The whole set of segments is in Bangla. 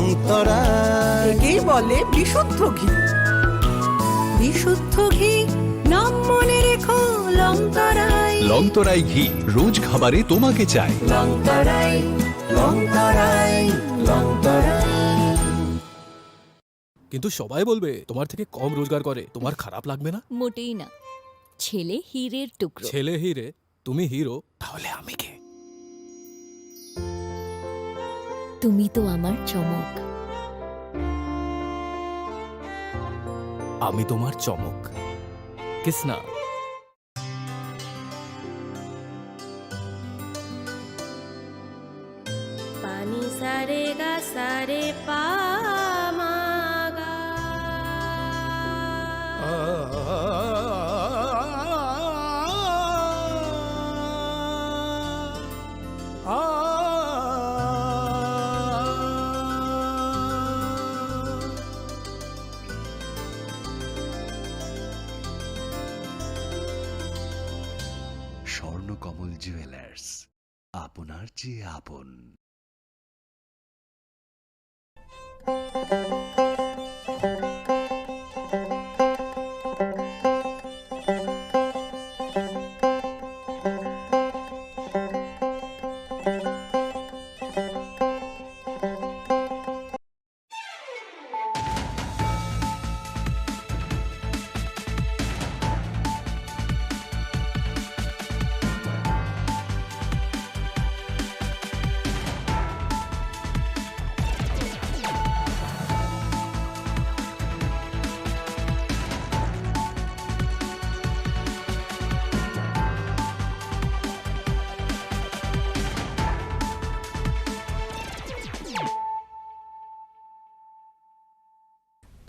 লংতরায়। একেই বলে বিশুদ্ধ ঘি। বিশুদ্ধ ঘি নাম মনে রেখো লংতরাই। লংতরাই ঘি রোজ খাবারে তোমাকে চাই। লংতরাই লংতরাই লংতরাই। কিন্তু সবাই বলবে তোমার থেকে কম রোজগার করে, তোমার খারাপ লাগবে না? মোটেই না, ছেলে হীরের টুকরো। ছেলে হিরে, তুমি হিরো, তাহলে আমি কে? তুমি তো আমার চমক। আমি তোমার চমক। কিসনা? পানি সারে গা সারে পা মা গা। স্বর্ণকমল জুয়েলার্স, আপনার চেয়ে আপন।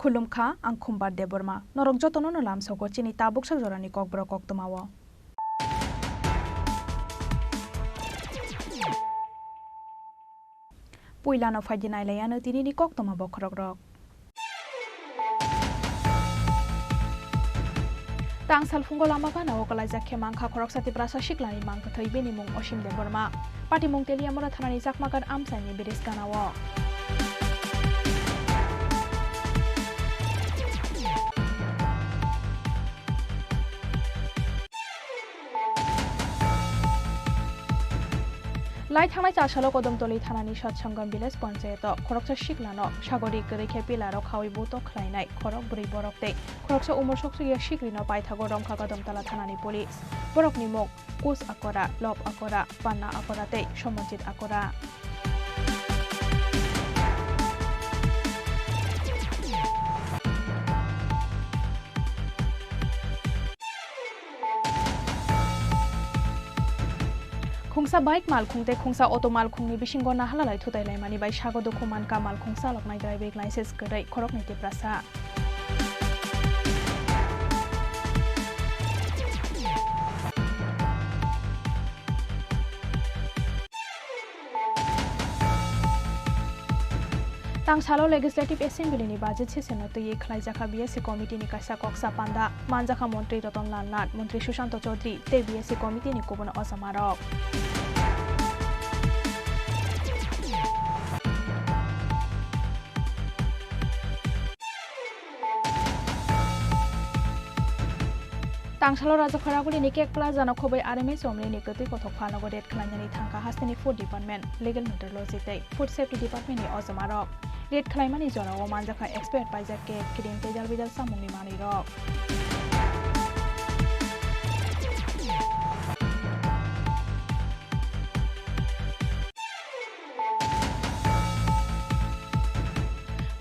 खुलुमखा आं खुम्बार देबरमा नरक जतन न लामसको चिनी ताबुक सजरानि ककब्रक कक्तमाव पुइलानो फाइदिनाइलायानो तिनिनि कक्तमा बखरक रक तांसाल फुंगो लामागाना वकलाइजा खेमांखा खरक साति प्रासा शिक्लानि मांग थैबेनि मुं असिम देबरमा पार्टी मुं तेलियामरा थानानि जाकमागार आमसाइनि बिरेस गानाव लाई थांनाय चासालो कदमतली थानानि सत्संगम विलेज पंचायत खरकसा शिक्लानो सागरिक गरैखे पिलारो खावै बोतो खलायनाय खरक बुरै बरकते खरकसा उमर सक्सुया शिक्रिनो पाइथागो रंखा कदमतला थानानि पुलिस बरकनि मुख कुस आकरा लब आकरा पान्ना आकराते समजित आकरा खुंसा बाइक मालखुंते खुंसा अटो मालखुंनि बिसिंगो नाहालालाय थुताइलायमानि बाय सागो दुखुमान का मालखुंसा लकनाय ड्राइभिं लाइसेन्स गरै खरक नीति Prasa तांसालो legislative एसेम्बलीनि budget सेसनो तैयै खलायजाखा BSc कमिटिनि Kasa कक्सा पान्दा मानजाखा मन्त्री रतनलाल नाथ मन्त्री सुशान्त चौधरी ते बीएससी कमिटिनि गुबुन अजमारक तांसालो राजाफारागुली निकेक प्लाजानो खबै आरएमए समनि निकति कथक फानगो डेट खलायनानै थांखा हास्तेनि फुड डिपार्टमेन्ट लिगेल मेट्रोलॉजी तै फुड सेफ्टी डिपार्टमेन्टनि अजमारक रेट खलायमानि जराव मानजाखा एक्सपर्ट पाइजा केक क्रीम तेजाल बिजाल सामुंनि मानिरक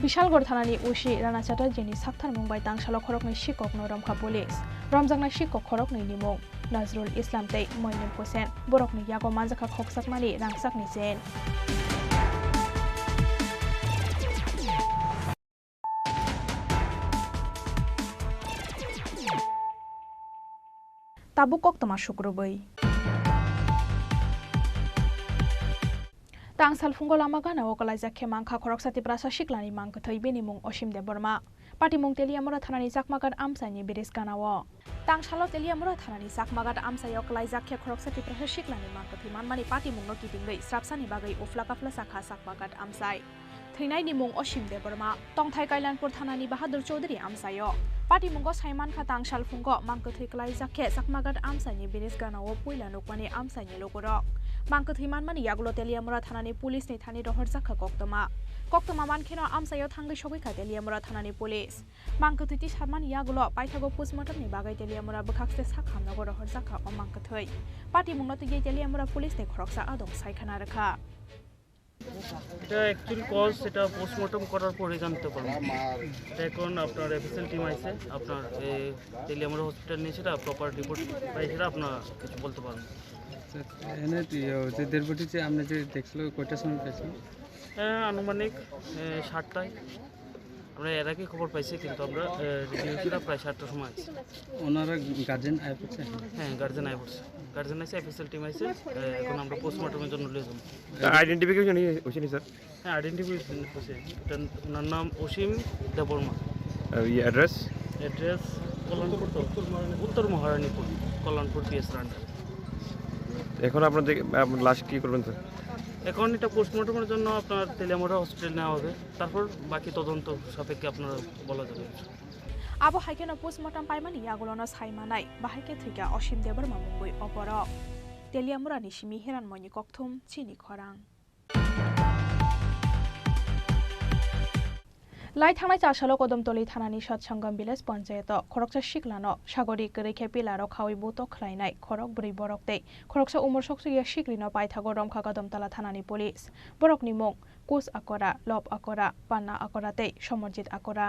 विशालगढ़ थानानि उशी राणा चटार्जीनि साक्थार मुंबाइ तांसालो खरकनि शिक्षक रमखा पुलिस रमजांनाय शिक्षक खरकनि निमुं नजरुल इस्लाम तै मयनुम हुसैन बरकनि यागो मानजाखा खकसाकमानि रांसाकनि जेन ताबु कक्तमा शुक्रबै तांसाल फुंगो लामागाना वकलाइजा खेमांखा खरक साति प्रासा शिक्लानि मांग थैबेनि मुं असिम देबरमा पार्टी मुं तेलियामरा थानानि जाकमागार आमसाइनि बिरेस गानाव तांसालो तेलियामरा थानानि जाकमागार आमसाइ वकलाइजा खे खरक साति प्रासा शिक्लानि मांग थैमानमानि पार्टी मुंनो किदिंगै स्राबसानि बागै उफ्ला काफ्ला साखा जाकमागार आमसाइ थैनायनि मुं असिम देबरमा तंथाय काइलानपुर थानानि बाहादुर चौधरी आमसायो पार्टी मुंगो साइमान खातां सालफुंगो मांकथै क्लाइ जाखे सकमागाट आमसाइनि बिरिस गानावो पुइला नुकमानि आमसाइनि लोगोरक मांकथै मानमानि यागुलो तेलियामुरा थानानि पुलिसनि थानि रहर जाखा कक्तमा मानखेनो आमसायो थांगै सगैखा तेलियामुरा थानानि पुलिस मांकथैति सारमानि यागुलो पाइथागो पुसमर्टमनि बागै तेलियामुरा बखाक्से साखामनागो रहर जाखा अ मांकथै पार्टी मुंनो तयै तेलियामुरा पुलिसनि खरकसा आदं साइखाना रखा এটা অ্যাকচুয়ালি কজ সেটা পোস্টমর্টম করার পরে জানতে পারবেন। এটা এখন আপনার এফএসএল টিম আছে, আপনার তেলিয়ামুড়া হসপিটাল নিয়ে সেটা প্রপার রিপোর্ট পাই সেটা আপনার কিছু বলতে পারবেন। এনে যে দেড়বটি যে আপনি যে দেখছিল কয়টার সময় পেয়েছেন? হ্যাঁ, আনুমানিক 7টায় আমরা এর আগে খবর পাইছি, কিন্তু আমরা রেডি হয়েছিল প্রায় 7টার সময় আছে। ওনারা গার্জেন আয় পড়ছে? হ্যাঁ, গার্জেন আয় পড়ছে, গার্জেন আছে, এফএসএল টিম আছে, এখন আমরা পোস্টমর্টমের জন্য লিয়ে যাবো। আইডেন্টিফিকেশন হয়েছে স্যার? হ্যাঁ, আইডেন্টিফিকেশন হচ্ছে, ওনার নাম অসীম দেববর্মা। অ্যাড্রেস? অ্যাড্রেস কল্যাণপুর, তো উত্তর মহারানীপুর, কল্যাণপুর পিএস রান্ডার। এখন আপনাদের লাশ কী করবেন স্যার? এখন এটা পোস্টমর্টমের জন্য আপনার তেলিয়ামুড়া হসপিটাল নেওয়া হবে, তারপর বাকি তদন্ত সাপেক্ষে আপনারা বলা যাবে। আবো হাইকেন পোস্টমর্টম পাইমানি ইয়াগুলোनो সাইমানাই বাহাইকে থৈকা অসীম দেববর্মা মুঙ্गुई অপরক তেলিয়ামুরা নিশিমি হেরানময়नि ককথुम চিনি খরাং লাই थांनाय चासालो कदमतली थानानि सत्संगम विलेज पंचायत खरकसा सिक्लानो सागरिक रैखे पिलारो खावै बोतो खलायनाय खरक ब्रै बरकते खरकसा उमर सकसुया सिक्रिनो पाइथागो रमखा कदमतला थानानि पुलिस बरकनि मुं कुस आकरा लब आकरा पान्ना आकराते समरजित आकरा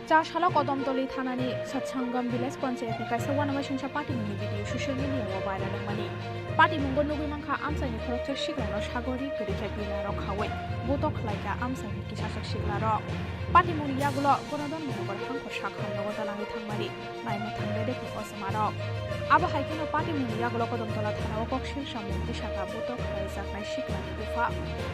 चासालो कदमतली थानानि सत्संगम विलेज पंचायतनि काइसा वानामाय संसा पार्टी मुंनि भिडिअ ससियेल मिडियायाव भाइराल जादोंमोन पार्टी मुंगो नुगै मांखा आमसाइनि खरकसा सिक्लानो सागरिक रैखे पिलारो खावै बोतो खलायगा आमसाइनि किसासक सिक्लारो पार्टी मुंनि यागुलो गणदन मुंगोर हांखो साखामनागो दालांनि थांमारि नायनो थांदे देखो असमारक आबो हाइकेनो पार्टी मुंनि यागुलो कदमतला थानाव कक्सिल सामुं दिसाका बोतो खलाय जानाय सिक्लानि गुफा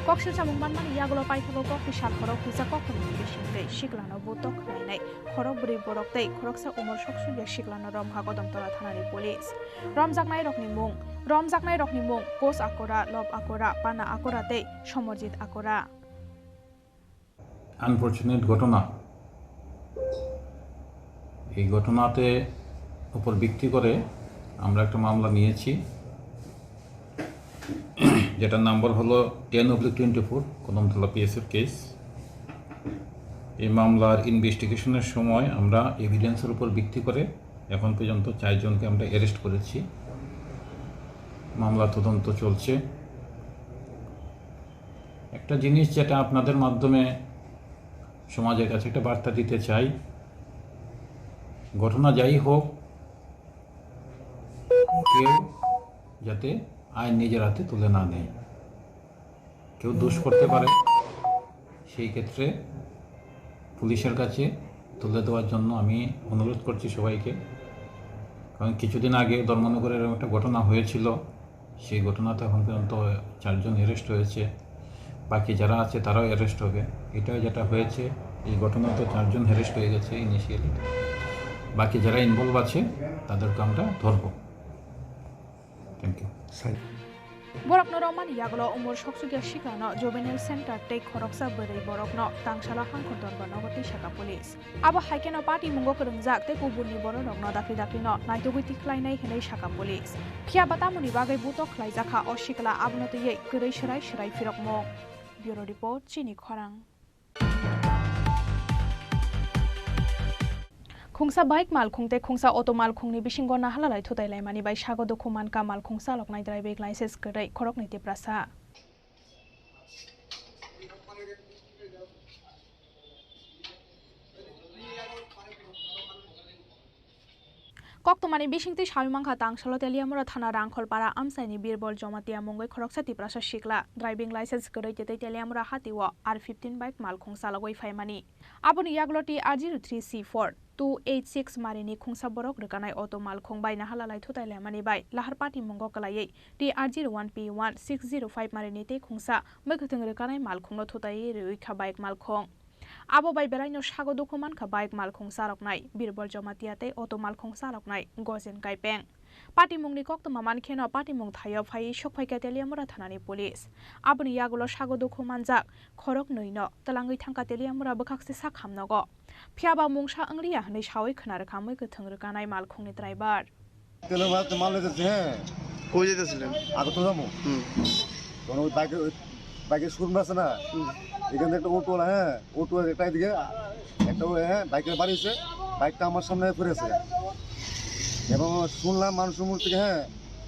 कक्सिल सामुं मानमानि यागुलो पाइथागो कक्सि सालखरो फुजा कखनि बिसिंदै सिक्लानो बोतो खलायनाय खरक ब्रै बरकतै खरकसा उमर सकसुया सिक्लानो रमखा कदमतला थानानि पुलिस रमजाकनाय रकनि मुं कोस आकरा लब आकरा पाना आकराते समरजित आकरा আনফর্চুনেট ঘটনা এই ঘটনাতে উপর ভিত্তি করে আমরা একটা মামলা নিয়েছি যেটার নাম্বার হলো 10/24 কদমতলা পিএসএফ কেস এই মামলার ইনভেস্টিগেশনের সময় আমরা এভিডেন্সের উপর ভিত্তি করে এখন পর্যন্ত 4 জনকে আমরা অ্যারেস্ট করেছি মামলা তদন্ত চলছে একটা জিনিস যেটা আপনাদের মাধ্যমে সমাজের কাছে একটা বার্তা দিতে চাই ঘটনা যাই হোক কেউ যাতে আইন নিজের হাতে তুলে না নেয় কেউ দোষ করতে পারে সেই ক্ষেত্রে পুলিশের কাছে তুলে দেওয়ার জন্য আমি অনুরোধ করছি সবাইকে কারণ কিছুদিন আগে ধর্মনগরের একটা ঘটনা হয়েছিল সেই ঘটনাতে এখন পর্যন্ত 4 জন অ্যারেস্ট হয়েছে বাকি যারা আছে তারাও অ্যারেস্ট হবে এটাও যেটা হয়েছে এই ঘটনাতে 4 জন অ্যারেস্ট হয়ে গেছে ইনিশিয়ালি বাকি যারা ইনভলভ আছে তাদেরকে আমরা ধরব থ্যাংক ইউ बरकनो रमानि यागलो उमर सकसुया सिक्लानो जुवेनाइल सेन्टर टे खरकसा बोरै बरकनो तांसाला हांखो दरबार नगति शाखा पुलिस आबो हाइकेनो पार्टी मुंगो करंजाक ते गुबुननि बरनकनो दाखि-दाखिनो नायतुगैति खलायनाय हेनै शाखा पुलिस फिया बातामुनि बागै बुतो खलायजाखा असिकला आबनतयै गरै सराय फिरकमो ब्यूरो रिपोर्ट चिनी खरां खुंसा बाइक मालखुंते खुंसा अटो मालखुंनि बिसिंगो नाहालालाय थुतायलायमानि बाय सागो दखुमान का मालखुंसा लकनाय ड्राइभिं लाइसेन्स गरै खरकनि तेप्रासा कक्तमानि बिसिंति साविमांखा तांसालो तेलियामुरा थाना रांखलपारा आमसाइनि बिरबल जमातिया मुंगै खरकसा तिप्रासा सिक्ला ड्राइभिं लाइसेन्स गरै तेतै तेलियामुरा हातिव R15 बाइक मालखुंसा लगै फाइमानि आबोनि यागलटी R03C4 286 मारिनि खुंसा बरक रोगानाय अटो मालखुं बायना हालालाय थुतायलायमानि बाय लाहारपाटी मुंगो कलायै TR01P1 605 मारिनि ते खुंसा मैखोथों रोगानाय मालखुंनो थुतायै रैखा बाइक मालखुं आबो बाय बेरायनो सागो दखुमान का बाइक मालखुं सारकनाय बिरबल जमातियाते अटो मालखुं सारकनाय गजेन गाइपें পাটিমুংনি কক্তমা মানখেন পাটিমুং থাইও ফাই সকফাইকা তেলিয়ামুরা থানানি পুলিশ আবনি ইয়াগুলো সাগদুখু মানজাক খরক নৈন তলাঙ্গৈ থাঙ্কা তেলিয়ামুরা বখাকসে সাখামনগ ফিয়াবা মুংসা अंगरिया हनै सावै खोनारखामै गोथों रोगानाय मालखंनि ड्राइभार মাল লেগেছে হ্যাঁ কই যেতেছিলেন আগে তো যাবো তখন ওই বাইকের শোরুম আছে না এখানে একটা অটো হ্যাঁ অটো একটা এদিকে একটা হ্যাঁ বাইকের বাড়িছে বাইকটা আমার সামনে পড়েছে এবং শুনলাম মানুষের মুখ থেকে হ্যাঁ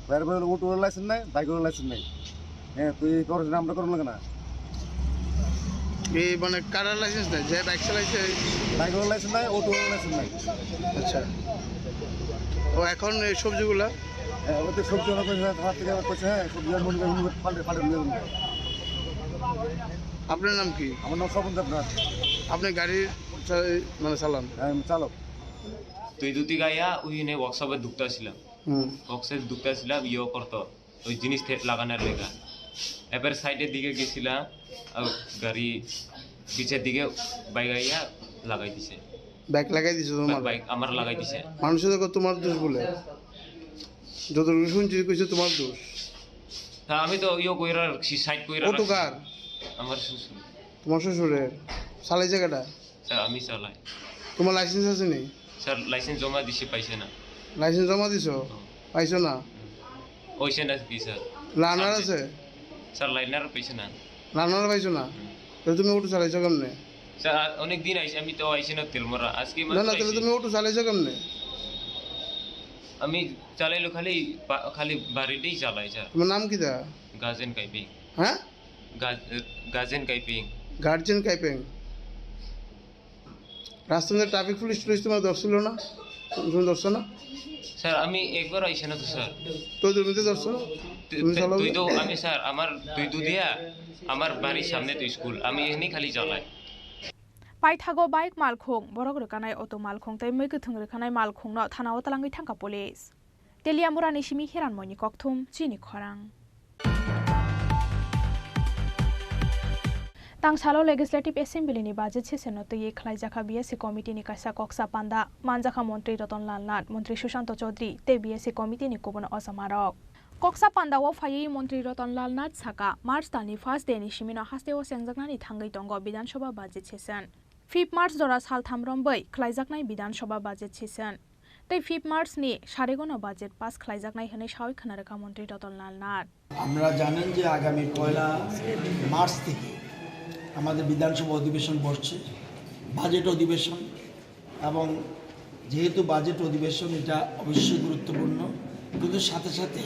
বাইরে বাইরে অটোর লাইসেন্স নাই বাইকের লাইসেন্স নাই হ্যাঁ তুই করছ না আমরা করবো না এই মানে কারার লাইসেন্স নাই যে বাইক চালাইছে বাইকের লাইসেন্স নাই অটোর লাইসেন্স নাই আচ্ছা ও এখন এই সবজিগুলা ওদের সবজি ওরা হাত থেকে করছে হ্যাঁ সবজি মনে পাল্টে পাল্টে নিয়ে আপনার নাম কি আমার নাম স্বপন দেবনাথ আপনি গাড়ির মানে চালান চালক তুই দুটি গাইয়া ওই ওয়ার্কশপে ঢুকতেছিলাম ওয়ার্কশপে ঢুকতেছিলাম ইয়ে করতো ওই জিনিস লাগানোর লেখা এবার সাইডের দিকে গেছিলাম গাড়ি পিছের দিকে বাইক আইয়া লাগাই দিছে বাইক লাগাই দিছে তোমার বাইক আমার লাগাই দিছে মানুষের দেখো তোমার দোষ বলে যতটুকু শুনছি কইছে তোমার দোষ তা আমি তো ইয়ে কইরা সাইড কইরা অটো কার আমার শ্বশুর তোমার শ্বশুরের চালাই জায়গাটা স্যার আমি চালাই তোমার লাইসেন্স আছে নি স্যার লাইসেন্স জমা দিছি পাইছে না লাইসেন্স জমা দিছো পাইছো না ওইছে না কি স্যার লার্নার আছে স্যার লাইনার পাইছে না লার্নার পাইছো না তাহলে তুমি অটো চালাইছো কেমনে স্যার অনেক দিন আইছি আমি তো আইছি না তেল মারা আজকে না না তাহলে তুমি অটো চালাইছো কেমনে আমি চালাইলো খালি বাড়িতেই চালাই স্যার তোমার নাম কি দা গাজেন কাইপিং হ্যাঁ গাজেন কাইপিং গার্জেন কাইপিং রাস্তাতে ট্রাফিক পুলিশ তোমার ধরছিল না তুমি ধরছো না স্যার আমি একবার আইছি না তো স্যার তো তুমি তো ধরছো তুই তো আমি স্যার আমার তুই দিয়া আমার বাড়ির সামনে তো স্কুল আমি এখানে খালি চালাই पाइथागो बाइक मालखों बरक रोकानाय अटो मालखों तै मै गोथों रोखानाय मालखोंनो थानाव तलाङै थांखा पुलिस तेलियामुरा निसिमि हेरानमयनि कक्थुम चिनि खरां तांसालो लेजिस्लेटिभ एसेम्बलिनि बाजेट सेसननो तै खलाइजाखा बिएसि कमिटिनि कासा कक्सा पान्दा मानजाखा मन्त्री रतनलाल नाथ मन्त्री सुशान्त चौधरी तै बिएसि कमिटिनि कुबन असामारक कक्सा पान्दाव फायै मन्त्री रतनलाल नाथ साका मार्च दानि फार्स्ट डेनि सिमिनो हास्तेव सेंजाकनानि थांगै दंग विधानसभा बाजेट सेसन 5 मार्च दरा साल थामरम्बै खलाइजाकनाय विधानसभा बाजेट सेसन तै 5 मार्च नि सारेगोनो बाजेट पास खलाइजाकनाय हनै सावै खोनारेखा मन्त्री रतनलाल नाथ আমরা জানেন যে আগামী 1 মার্চ থেকে আমাদের বিধানসভা অধিবেশন বসছে বাজেট অধিবেশন এবং যেহেতু বাজেট অধিবেশন এটা অবশ্যই গুরুত্বপূর্ণ কিন্তু সাথে সাথে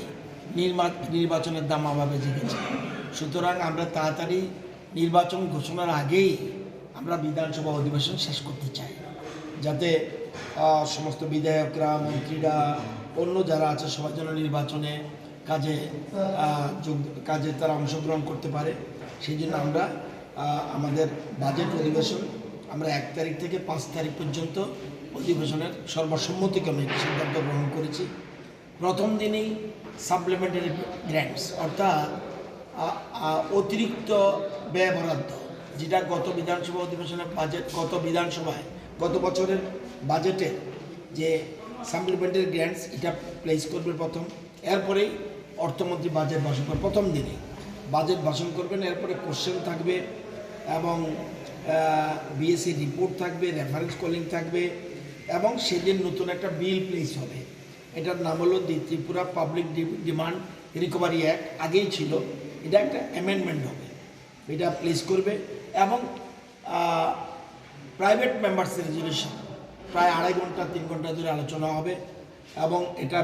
নির্বাচনের দামামা বেজে গেছে সুতরাং আমরা তাড়াতাড়ি নির্বাচন ঘোষণার আগেই আমরা বিধানসভা অধিবেশন শেষ করতে চাই যাতে সমস্ত বিধায়করা মন্ত্রীরা অন্য যারা আছে সবাই যেন নির্বাচনে কাজে তারা অংশগ্রহণ করতে পারে সেই জন্য আমরা আমাদের বাজেট অধিবেশন আমরা 1 তারিখ থেকে 5 তারিখ পর্যন্ত অধিবেশনের সর্বসম্মতিক্রমে সিদ্ধান্ত গ্রহণ করেছি প্রথম দিনেই সাপ্লিমেন্টারি গ্র্যান্টস অর্থাৎ অতিরিক্ত ব্যয় বরাদ্দ যেটা গত বিধানসভা অধিবেশনের বাজেট গত বছরের বাজেটে যে সাপ্লিমেন্টারি গ্র্যান্টস এটা প্লেস করবে প্রথম এরপরেই অর্থমন্ত্রী বাজেট ভাষণ করবেন প্রথম দিনে বাজেট ভাষণ করবেন এরপরে কোশ্চেন থাকবে এবং বিএসসি রিপোর্ট থাকবে রেফারেন্স কলিং থাকবে এবং সেদিন নতুন একটা বিল প্লেস হবে এটার নাম হলো the Tripura public demand recovery act আগেই ছিল এটা একটা অ্যামেন্ডমেন্ট হবে এটা প্লেস করবে এবং প্রাইভেট মেম্বার্স রেজলিউশন প্রায় 2.5 ঘন্টা 3 ঘন্টা ধরে আলোচনা হবে এবং এটা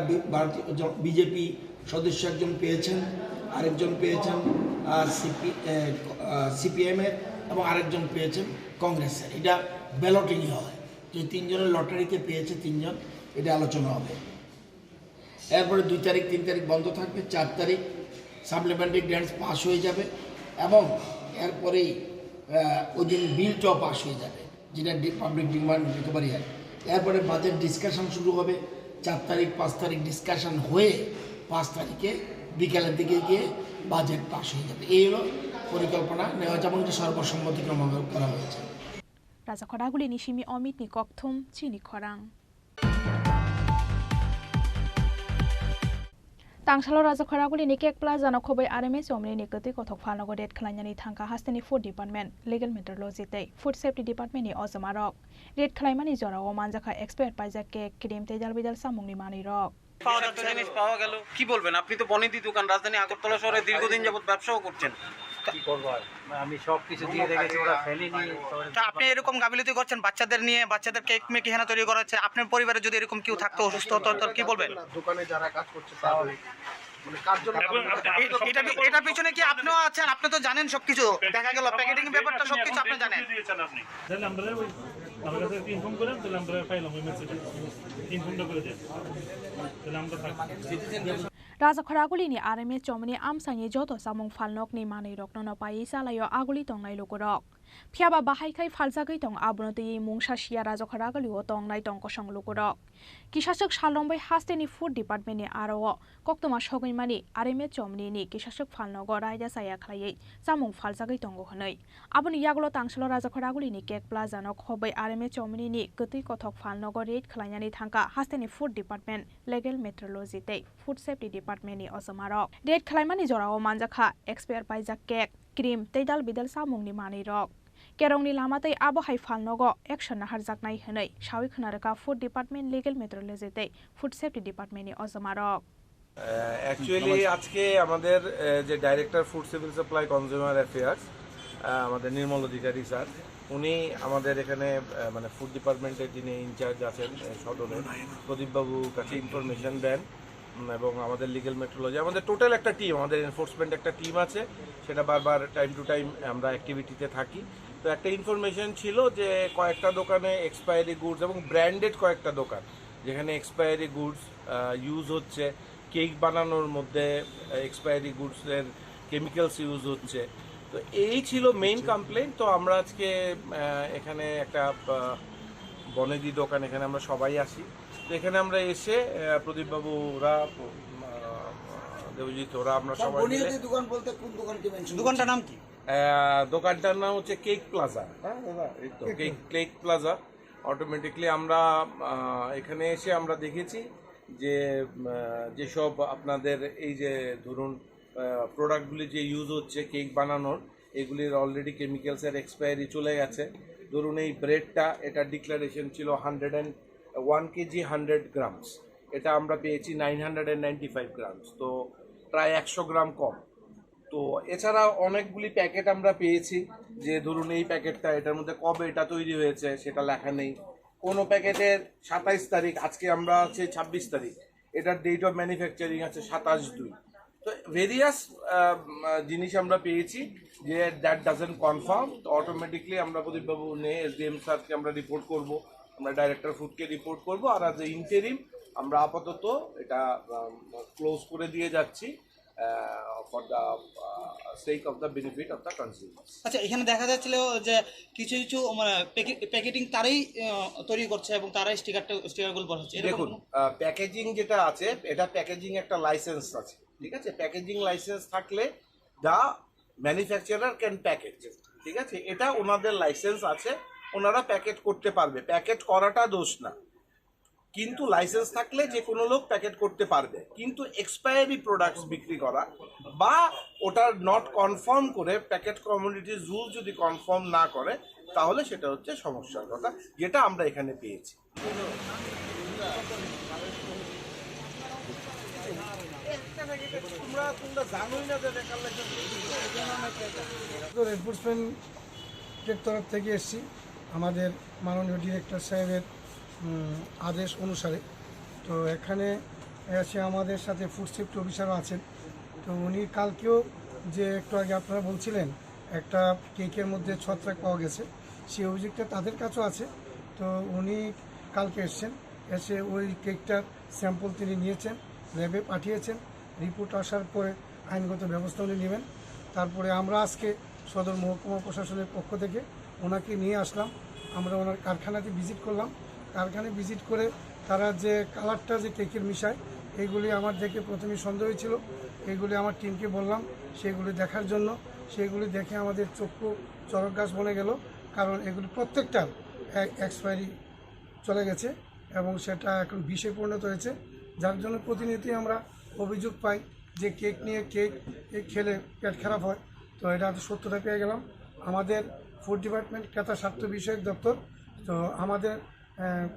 বিজেপি সদস্য একজন পেয়েছেন আরেকজন পেয়েছেন সিপিএমের এবং আরেকজন পেয়েছেন কংগ্রেসের এটা ব্যালটিংই হয় যে 3 জনের লটারিতে পেয়েছে 3 জন এটা আলোচনা হবে এরপরে 2 তারিখ 3 তারিখ বন্ধ থাকবে 4 তারিখ সাপ্লিমেন্টারি গ্র্যান্টস পাস হয়ে যাবে এবং এরপরেই ওই দিন বিলটাও পাস হয়ে যাবে যেটা পাবলিক ডিমান্ড রিকভারি অ্যাক্ট এরপরে বাজেট ডিসকাশন শুরু হবে 4 তারিখ 5 তারিখ ডিসকাশন হয়ে 5 তারিখে বিকেলের দিকে গিয়ে বাজেট পাস হয়ে যাবে এই হলো পরিকল্পনা নেওয়া যেমন সর্বসম্মতিক্রমে করা হয়েছে রাজা খড়াগুলি নিশিমি অমিত নি ককথুম চিনি খরাং Tangsalo Raja Khoraguli ni kek plaza no khobai RMS omni ni gati kothok phalnago det khlainani thangka hasteni Food Department Legal Metrology tei Food Safety Department ni ojamarok det khlaimani jorao manjaka expert paijak ke krim tei dalbidal samungni mani rok জিনিস পাওয়া গেল কি বলবেন আপনি তো বনেদি দোকান রাজধানী আগরতলা শহরে দীর্ঘদিন যাবত ব্যবসাও করছেন কি করব আর আমি সব কিছু দিয়ে রেখেছি ওরা ফেলেনি তা আপনি এরকম গাফিলতি করছেন বাচ্চাদের নিয়ে বাচ্চাদের কেক মেকি হেনা তৈরি করা হচ্ছে আপনার পরিবারে যদি এরকম কেউ থাকতো অসুস্থ হতো তো কি বলবেন দোকানে যারা কাজ করছে তাদের মানে কার জন্য এটা পিছনে কি আপনিও আছেন আপনি তো জানেন সবকিছু দেখা গেল প্যাকেটিং ব্যাপারটা সবকিছু আপনি জানেন তাহলে আমরা আমাদের কাছে ইনফর্ম করেন তাহলে আমরা পাইলাম ওই মেসেজ ইনফর্মটা করে দেন তাহলে আমরা থাকি Raja Khoraguli ni RMS chomni amsangi joto samung phalnok ni mani rok no pai salayo aguli tongnai lukurok phiaba bahai khai phaljagai tong abonoti mungsa sia Raja Khoraguli o tongnai tong kosong lukurok kisasok salombai hasteni Food Department ni aro koktoma sogoi mani RMS chomni ni kisasok phalnogo raida saya khlai samung phaljagai tongo honai aboni yagulo tangsalo Raja Khoraguli ni cake plaza no khobai RMS chomni ni gotui kothok phalnogo rate khlainani thangka hasteni Food Department Legal Metrology tei Food Safety Department ni osamarok rate khlaimani jorao manjakha expert paijak cake cream tei dal bidal samung ni mani rok Kerongni lamatei abohai phalnogo action na harjaknai honai sawi khonaraka Food Department Legal Metrology tei Food Safety Department ni osamarok actually আজকে আমাদের যে director food civil supply consumer affairs আমাদের নির্মল অধিকারী স্যার উনি আমাদের এখানে মানে ফুড ডিপার্টমেন্টের যিনি ইনচার্জ আছেন সদরের প্রদীপবাবু কাছে ইনফরমেশন দেন এবং আমাদের লিগ্যাল মেট্রোলজি আমাদের টোটাল একটা টিম আমাদের এনফোর্সমেন্ট একটা টিম আছে সেটা বারবার টাইম টু টাইম আমরা অ্যাক্টিভিটিতে থাকি তো একটা ইনফরমেশন ছিল যে কয়েকটা দোকানে এক্সপায়ারি গুডস এবং ব্র্যান্ডেড কয়েকটা দোকান যেখানে এক্সপায়ারি গুডস ইউজ হচ্ছে কেক বানানোর মধ্যে এক্সপায়ারি গুডসের কেমিক্যালস ইউজ হচ্ছে তো এই ছিল মেইন কমপ্লেইন তো আমরা আজকে এখানে একটা বনেদি দোকান এখানে আমরা সবাই আসি তো এখানে আমরা এসে প্রদীপবাবুরা দেবজিৎ ওরা আমরা সবাই দোকান বলতে কোন দোকানকে মেনশন দোকানটার নাম কি দোকানটার নাম হচ্ছে কেক প্লাজা হ্যাঁ দাদা এই তো কেক প্লাজা অটোমেটিকলি আমরা এখানে এসে আমরা দেখেছি যে যেসব আপনাদের এই যে ধরুন প্রোডাক্টগুলি যে ইউজ হচ্ছে কেক বানানোর এগুলির অলরেডি কেমিক্যালসের এক্সপায়ারি চলে গেছে ধরুন এই ব্রেডটা এটা ডিক্লারেশন ছিল 101 কেজি 100 গ্রামস এটা আমরা পেয়েছি 995 গ্রামস তো প্রায় 100 গ্রাম কম তো এছাড়া অনেকগুলি প্যাকেট আমরা পেয়েছি যে ধরুন এই প্যাকেটটা এটার মধ্যে কবে এটা তৈরি হয়েছে সেটা লেখা নেই কোনো প্যাকেটের 27 তারিখ আজকে আমরা আছে 26 তারিখ এটার ডেট অফ ম্যানুফ্যাকচারিং আছে 27/2 তো ভেরিয়াস জিনিস আমরা পেয়েছি যে দ্যাট ডাজন্ট কনফার্ম তো অটোমেটিকলি আমরা প্রদীপবাবু নিয়ে এসডিএম স্যারকে আমরা রিপোর্ট করব আমরা ডাইরেক্টর ফুডকে রিপোর্ট করব আর অ্যাজ এ ইন্টারিম আমরা আপাতত এটা ক্লোজ করে দিয়ে যাচ্ছি for the sake of the benefit of the consumers আচ্ছা এখানে দেখা যাচ্ছিল যে কিছু কিছু মানে প্যাকেটিং তারাই তৈরি করছে এবং তারাই স্টিকারগুলো বসাচ্ছে দেখুন প্যাকেজিং যেটা আছে এটা প্যাকেজিং একটা লাইসেন্স আছে ঠিক আছে প্যাকেজিং লাইসেন্স থাকলে দ্য ম্যানুফ্যাকচারার ক্যান প্যাকেজ ঠিক আছে এটা ওনাদের লাইসেন্স আছে ওনারা প্যাকেট করতে পারবে প্যাকেট করাটা দোষ না কিন্তু লাইসেন্স থাকলে যে কোনো লোক প্যাকেট করতে পারবে কিন্তু এক্সপায়ারি প্রোডাক্টস বিক্রি করা বা ওটা নট কনফার্ম করে প্যাকেট কমিউনিটির রুল যদি কনফার্ম না করে তাহলে সেটা হচ্ছে সমস্যার কথা যেটা আমরা এখানে পেয়েছি এনফোর্সমেন্টের তরফ থেকে এসেছি আমাদের মাননীয় ডিরেক্টর সাহেবের আদেশ অনুসারে তো এখানে এসে আমাদের সাথে ফুড সেফটি অফিসারও আছেন তো উনি কালকেও যে একটু আগে আপনারা বলছিলেন একটা কেকের মধ্যে ছত্রাক পাওয়া গেছে সেই অভিযোগটা তাদের কাছেও আছে তো উনি কালকে এসছেন এসে ওই কেকটার স্যাম্পল তিনি নিয়েছেন ল্যাবে পাঠিয়েছেন রিপোর্ট আসার পরে আইনগত ব্যবস্থা উনি নেবেন তারপরে আমরা আজকে সদর মহকুমা প্রশাসনের পক্ষ থেকে ওনাকে নিয়ে আসলাম আমরা ওনার কারখানাতে ভিজিট করলাম কারখানায় ভিজিট করে তারা যে কালারটা যে কেকের মিশায় এইগুলি আমার দেখে প্রথমে সন্দেহ হয়েছিল এইগুলি আমার টিমকে বললাম সেগুলি দেখার জন্য সেগুলি দেখে আমাদের চক্ষু চরক গাছ বনে গেল কারণ এগুলি প্রত্যেকটার এক্সপায়ারি চলে গেছে এবং সেটা এখন বিষে পরিণত হয়েছে যার জন্য প্রতিনিয়তই আমরা অভিযোগ পাই যে কেক খেলে পেট খারাপ হয়। তো এটা সত্যতা পেয়ে গেলাম। আমাদের ফুড ডিপার্টমেন্ট ক্রেতা স্বার্থ বিষয়ক দপ্তর, তো আমাদের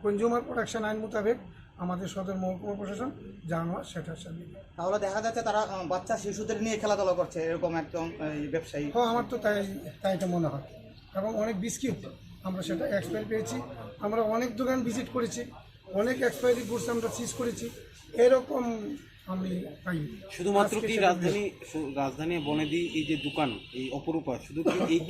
কনজিউমার প্রোটেকশন আইন মোতাবেক আমাদের সদর মহকুমা প্রশাসন জানোয়া সেটার সামনে। তাহলে দেখা যাচ্ছে তারা বাচ্চা শিশুদের নিয়ে খেলাধুলা করছে, এরকম একদম ব্যবসায়ী। হ্যাঁ, আমার তো তাইটা মনে হয়। এবং অনেক বিস্কিট আমরা সেটা এক্সপায়ার পেয়েছি। আমরা অনেক দোকান ভিজিট করেছি, অনেক এক্সপায়ারি গুডস আমরা সিজ করেছি, এরকম আমি পাই। শুধুমাত্র কি রাজধানী বনেদি এই যে দোকান এই অপরূপা শুধু কি এই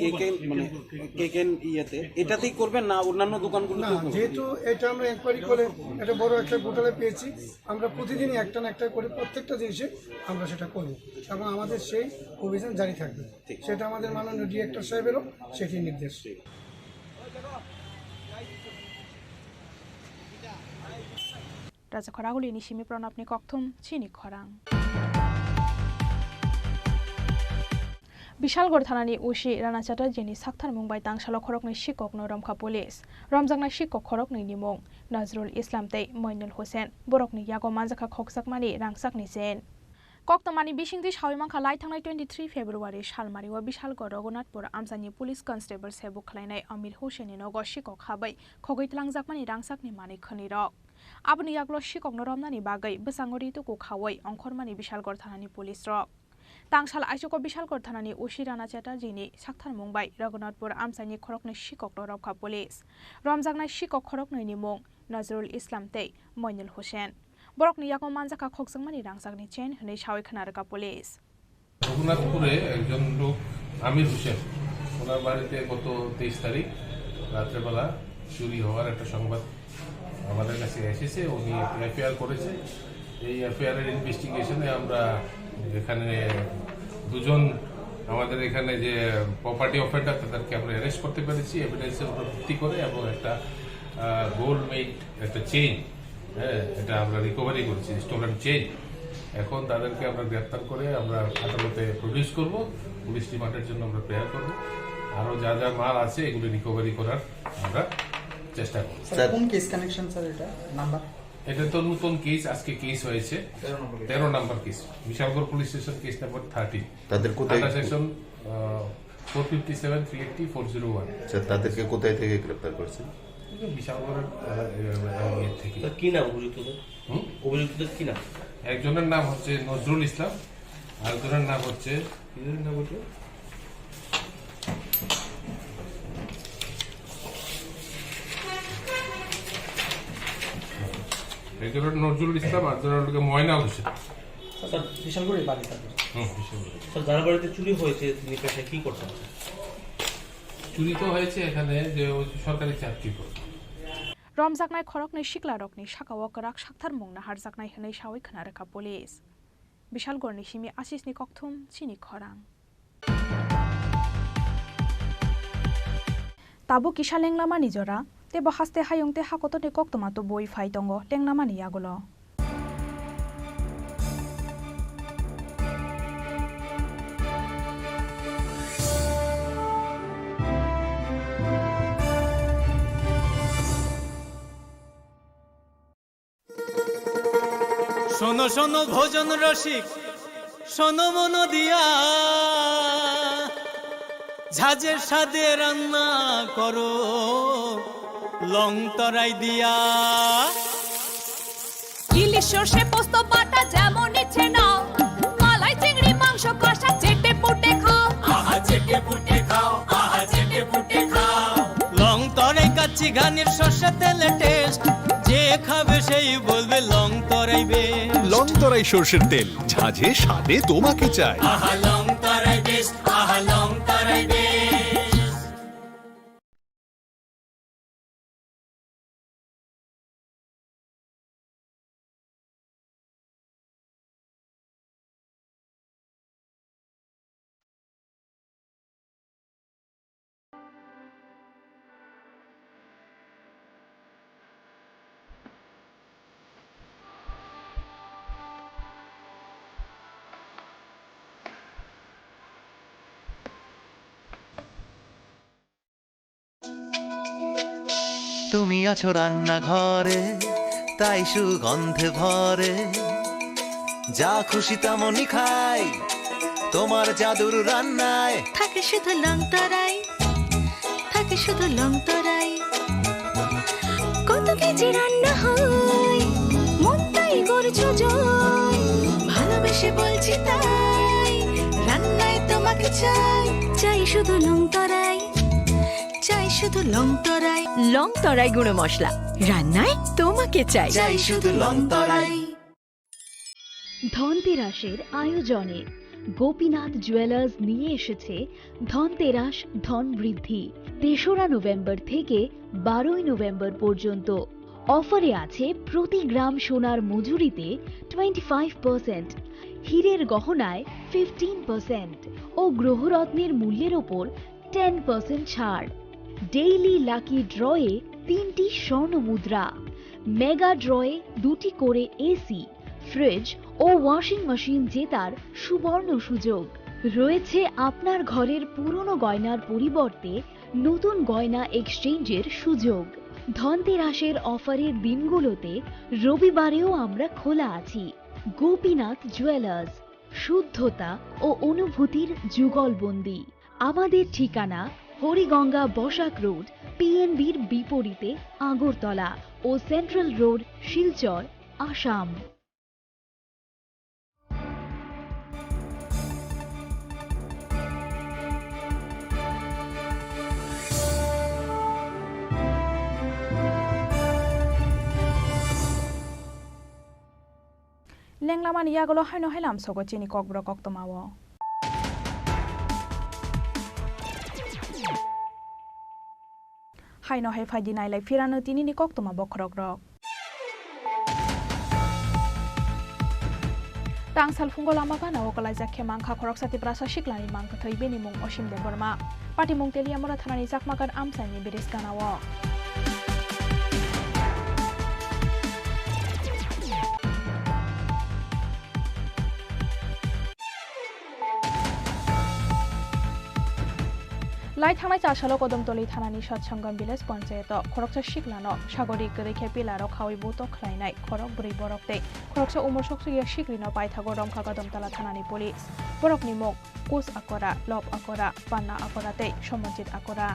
কেকেন ইয়েতে এটাতেই করবেন না অন্যান্য দোকানগুলো? না, যেহেতু এটা আমরা এনকোয়ারি করে এটা বড় একটা ঘোটালা পেয়েছি, আমরা প্রতিদিনই একটা না একটা করে প্রত্যেকটা জিনিসে আমরা সেটা করব এবং আমাদের সেই অভিযান জারি থাকবে। সেটা আমাদের মাননীয় ডিরেক্টর সাহেবেরও সেটি নির্দেশ। Raja Khoraguli ni shimi pronapni kokthum Chini Khorang. Bishalgarh থানানি ওসি রানা চ্যাটার্জিনি সাকথার মুম্বাই তাংশাল খরকনি শিকক রমখা পুলিশ রমজাংনা শিকক খরকনি নিমং নজরুল ইসলাম তৈ মইনুল হোসেন বরকনি ইয়াগো মানজাখা খকসাকমানি রাংসাকনি সেন কক্তমানি বিশিংতি সাউইমাংখা লাই थांनाय 23 फेब्रुवारी सालमारिवा बिशालगढ़ रघुनाथपुर आमसानि पुलिस कन्स्टेबल सेबु खलायनाय अमीर हुसैननि नगो शिকক हाबै खगैतलांजाकमानि रांसाकनि मानि खनिरक आबनि याग्लो शिকক रमनानि बागै बसांगरि तुकु खावै अंखरमानि बिशालगढ़ थानानि पुलिस रक तांसाल आइसको बिशालगढ़ थानानि ओसि राना চ্যাটার্জিनि साकथार मुंबाई रघुनाथपुर आमसानि खरकनि शिকক रमखा पुलिस रमजांनाय शिকক खरकनि निमुं नजरुल इस्लाम तै मइनुल हुसैन বরকনি ইয়াকো মানজাকা খকসাকমানি রাংসাকনি চেন হनै সাউই খানারকা পুলিশ রঘুনাথপুরে একজন লোক আমির হোসেন, ওনার বাড়িতে গত 23 তারিখ রাত্রেবেলা চুরি হওয়ার একটা সংবাদ আমাদের কাছে এসেছে। উনি এফআইআর করেছে। এই এফআইআরের ইনভেস্টিগেশনে আমরা এখানে দুজন আমাদের এখানে যে প্রপার্টি অফেন্ডার তাদেরকে আমরা অ্যারেস্ট করতে পেরেছি এভিডেন্সের উপর ভিত্তি করে, এবং একটা গোল্ড মেড একটা চেইন এটা আমরা রিকভারি করেছি, স্টোলেন চেইন। এখন তাদেরকে আমরা গ্রেপ্তার করে আমরা আদালতে প্রডিউস করব, পুলিশ রিমান্ডের জন্য আমরা প্রেয়ার করব। আরও যা যা মাল আছে এগুলো রিকভারি করার আমরা চেষ্টা করব। কোন কেস কানেকশন স্যার এটা নাম্বার? এটা তো নতুন কেস, আজকে কেস হয়েছে 13 number case, Bishalgarh police station case number 30। তাদের কোথায় সেকশন 457 380 401। আচ্ছা, তাদেরকে কোথায় থেকে গ্রেফতার করেছেন? বিশালগড়ের থেকে। কি নাম অভিযুক্তদের? অভিযুক্তদের কি নাম? একজনের নাম হচ্ছে নজরুল ইসলাম, আরেকজনের নাম হচ্ছে নজরুল ইসলাম, আরেকজনের ময়না হোসেন। বিশালগড়ের বাড়ি থাকে। যার বাড়িতে চুরি হয়েছে তিনি পেশায় কি করতেন? চুরি তো হয়েছে এখানে যে সরকারি চাকরি করে। রমজাকনাই খরকনি শিকলারকনি সাকাওয়াক রাক সাকথার মুংনা হারজাকনাই হनै সাউই খানারকা পুলিশ বিশালগড়নি সিমি আশিসনি ককথুম চিনি খরাং তাবু কিসা লেংলামা নিজরা তেব হাস্তে হায়ংতে হাকতনে কক্তমাতো বই ফাইতঙ্গ লেংনামানি ইয়াগুলো শোনো শোনো ভোজন রসিক শোনো মন দিয়া ঝাঁঝের স্বাদে রান্না করো লং তরাই দিয়া ইলিশ সর্ষে পোস্ত বাটা যেমন ইচ্ছে নাও মালাই চিংড়ি মাংস কষা চেটে পুটে খাও আহা চেটে পুটে খাও আহা চেটে পুটে খাও লং তরাই কাচ্চি ঘানির সর্ষে তেলে টেস্ট যে খাবে সেই বলবে লং তরাই বেশ লং তরাই সরষের তেল ঝাঁঝে স্বাদে তোমাকে চাই। আহা লং তরাই বেশ আহা লং তরাই বেশ। তুমি আছো রান্নাঘরে তাই সুগন্ধে ভরে যা খুশি তেমনই খাই তোমার জাদুর রান্নায় থাকে শুধু লং তরাই থাকে শুধু লং তরাই কত কেজি রান্না হয় মনটাই করছো জয় ভালোবেসে বলছি তাই রান্নায় তোমাকে চাই চাই শুধু লং তরাই চাই শুধু লং তরাই গুঁড়ো মশলা রান্নায় তোমাকে চাই চাই শুধু লং তরাই। ধনতেরাসের আয়োজনে গোপীনাথ জুয়েলার্স নিয়ে এসেছে ধনতেরাস ধন বৃদ্ধি ৩রা নভেম্বর থেকে ১২ই নভেম্বর পর্যন্ত। অফারে আছে প্রতি গ্রাম সোনার মজুরিতে 25%, হীরের গহনায় 15% ও গ্রহরত্নের মূল্যের ওপর 10% ছাড়। ডেইলি লাকি ড্রয়ে 3টি স্বর্ণ মুদ্রা, মেগা ড্রয়ে 2টি করে এসি, ফ্রিজ ও ওয়াশিং মেশিন জেতার সুবর্ণ সুযোগ রয়েছে। আপনার ঘরের পুরনো গয়নার পরিবর্তে নতুন গয়না এক্সচেঞ্জের সুযোগ। ধনতেরাসের অফারের দিনগুলোতে রবিবারেও আমরা খোলা আছি। গোপীনাথ জুয়েলার্স, শুদ্ধতা ও অনুভূতির যুগলবন্দি। আমাদের ঠিকানা হরিগঙ্গা বসাক রোড, পিএনবির বিপরীতে আগরতলা ও সেন্ট্রাল রোড, শিলচর, আসাম। লেংলামানি ইয়াগলো হাইনো হাইলাম সগো চিনি ককব্রক অক্তমাও হাইনো হাই ফাইদি নাইলাই ফিরানো তিনিনি কক্তমা বখরক রক তাংসাল ফুঙ্গো লামা গানা ওকলাই জাखे मांखा खरक साथि प्रासा शिक्लानि मांखा थै बेनि मुं असिम दे बर्मा पार्टी मुं तेलिया मरा थानानि जाकमागार आमसानि बिरेस गानाव লাই थांनाय चासालो कदमतली थानानि सत्संगम विलेज पंचायत खरकसा शिक्लानो सागरिक रैखे पिलारो खावै बोतो खलायनाय खरक बुरै बरकते खरकसा उमर सक्सुया शिक्रिनो पाइथागो रमखा कदमतला थानानि पुलिस बरकनि मुं कुस आकरा, लब आकरा, पान्ना आकराते समजित आकरा।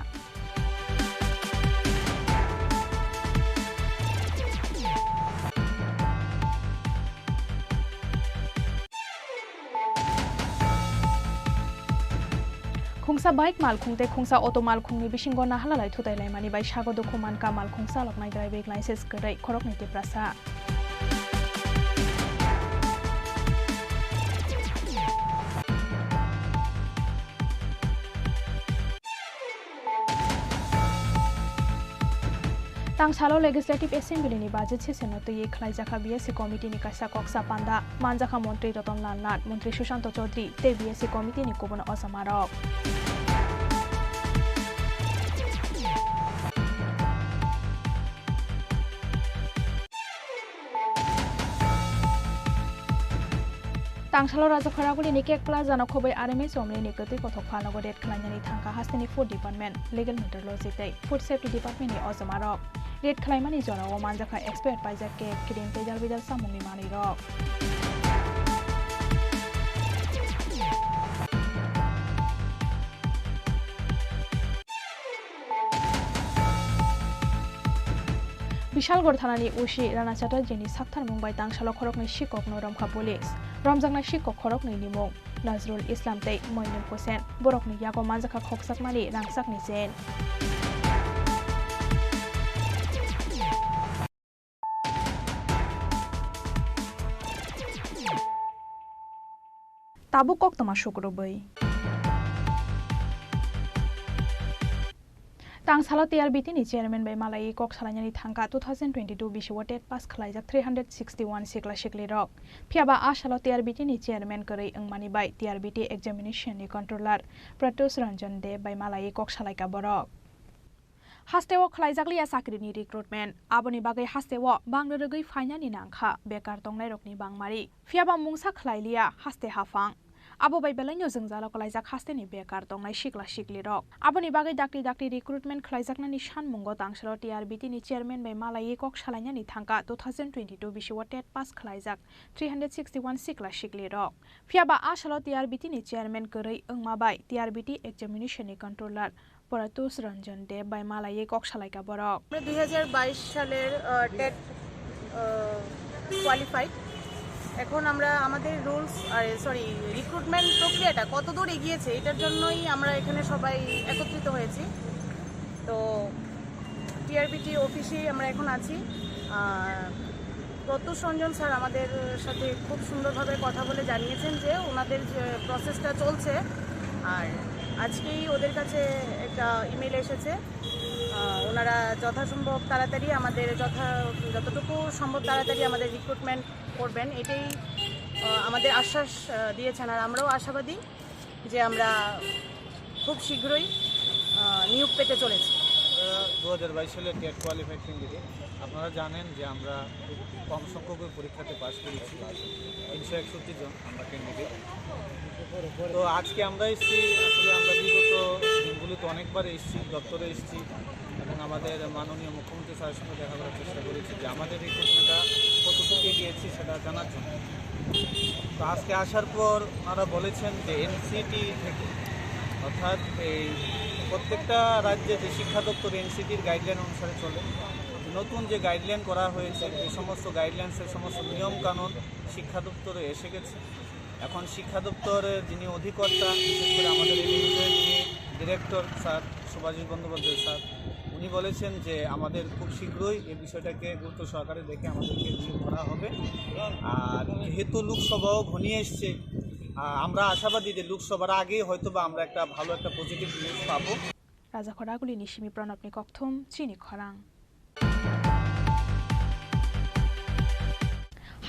खुंसा बाइक मालखुंते खुंसा अटो मालखुंनि बिसिंग नाहालाय थुतायलाय मानि बाय सागो दुखुमान का मालखुंसा लकनाय ड्राइभिंग लाइसेंस गरै खरक नीति Prasa तांसालो legislative एसेम्बलिनि budget session तैयै खलायजाखा BSc कमिटिनि कायसा कक्सा पान्दा मानजाखा मन्त्री रतनलाल नाथ, मन्त्री सुशांत चौधरी ते बीएससी कमिटिनि गुबुन असामारक तांसालो राजा खरागुलिनि केक प्लाजानो खबै आरएमएस ओमलेनि गति कथक फानगो डेट खलायनायनि थांखा हास्तेनि फुड डिपार्टमेन्ट लिगेल मेट्रोलॉजी तै फुड सेफ्टी डिपार्टमेन्टनि अजमारक डेट खलायमानि जराव मानजाखा एक्सपर्ट पाइजा केक क्रीम तेजाल बिदाल सामुंनि मानिरक বিশালগড় থানানি ওসি রানা চ্যাটার্জিনি সাকথার মুম্বাই তাংসালো খরকनि शिक्षक रमखा पुलिस रमजांनाय शिक्षक खरकनि निमुं नजरुल इस्लाम तै मइनुल हुसैन बरकनि यागो मानजाखा खकसाकमानि रांसाकनि जेन ताबु कक्तमा शुक्रबै तांसालो टीआरबीटीनि चेयरमैन बाय मालायि कक सालायनायनि थांखा 2022 बिसुआव टेट पास खालायजाक 361 सिक्ला सिक्लि रक फियाबा आसालो टीआरबीटीनि चेयरमैन गरै अंमानि बाय टीआरबीटी एग्जामिनेशननि कंट्रोलर प्रत्युष रंजन दे बाय मालायि कक सालायका बरक हास्तेव खलायजाकलिया साख्रिनि रिक्रुटमेन्ट आबोनि बागै हास्तेव बांग्रोगै फाइनानि नांखा बेकार दंनाय रकनि बांमारि फियाबा मुंसा खलायलिया हास्ते हाफां abo bai belai nyojeng jala kalaijak hasteni bekar tongnai sikla sikli rok aboni bagai dakti recruitment khlaijaknani sanmungo tangsalo TRBT ni chairman bai malai kok salainani thangka 2022 bisiwa TET pass khlaijak 361 sikla sikli rok phiaba asalo TRBT ni chairman korei ongma bai TRBT examination ni controller Pratyush Ranjan Deb বাই মালাইয়ে কক্সালাইকা বরক 2022 সালের টেট কোয়ালিফাইড এখন আমরা আমাদের রুলস রিক্রুটমেন্ট প্রক্রিয়াটা কতদূর এগিয়েছে এটার জন্যই আমরা এখানে সবাই একত্রিত হয়েছি তো টিআরবিটি অফিসে আমরা এখন আছি প্রত্যুষ রঞ্জন স্যার আমাদের সাথে খুব সুন্দরভাবে কথা বলে জানিয়েছেন যে ওনাদের যে প্রসেসটা চলছে আর আজকেই ওদের কাছে একটা ইমেল এসেছে ওনারা যথাসম্ভব তাড়াতাড়ি আমাদের যতটুকু সম্ভব তাড়াতাড়ি আমাদের রিক্রুটমেন্ট করবেন এটাই আমাদের আশ্বাস দিয়েছেন আর আমরাও আশাবাদী যে আমরা খুব শীঘ্রই নিয়োগ পেতে চলেছি 2022 সালের টেট কোয়ালিফাইড ক্যান্ডিডেট আপনারা জানেন যে আমরা খুব কম সংখ্যক পরীক্ষাতে পাস করেছি 361 জন আমরা ক্যান্ডিডেট তো আজকে আমরা এসেছি আসলে আমরা বিগত দিনগুলিতে অনেকবার এসেছি দপ্তরে এসেছি এবং আমাদের মাননীয় মুখ্যমন্ত্রী স্যারের সঙ্গে দেখা করার চেষ্টা করেছি যে আমাদের রিক্রুটমেন্টটা কতটুকু এগিয়েছি সেটা জানার জন্য তো আজকে আসার পর ওনারা বলেছেন যে এনসিটি থেকে অর্থাৎ এই প্রত্যেকটা রাজ্যে যে শিক্ষা দপ্তর এনসিটির গাইডলাইন অনুসারে চলে নতুন যে গাইডলাইন করা হয়েছে এই সমস্ত গাইডলাইন্সের সমস্ত নিয়মকানুন শিক্ষা দপ্তরে এসে গেছে এখন শিক্ষা দপ্তরের যিনি অধিকর্তা বিশেষ করে আমাদের এই বিষয়ে যিনি director sir Subhashis Bandyopadhyay sir উনি বলেছেন যে আমাদের খুব শীঘ্রই এই বিষয়টাকে গুরুত্ব সহকারে দেখে আমাদেরকে নিয়োগ করা হবে আর যেহেতু লোকসভাও ঘনিয়ে এসছে আমরা আশাবাদী যে লোকসভার আগে হয়তোবা আমরা একটা ভালো একটা পজিটিভ নিউজ পাবো রাজা খরাগুলি নিশিমি প্রণবনি ককথুম চিনি খরাং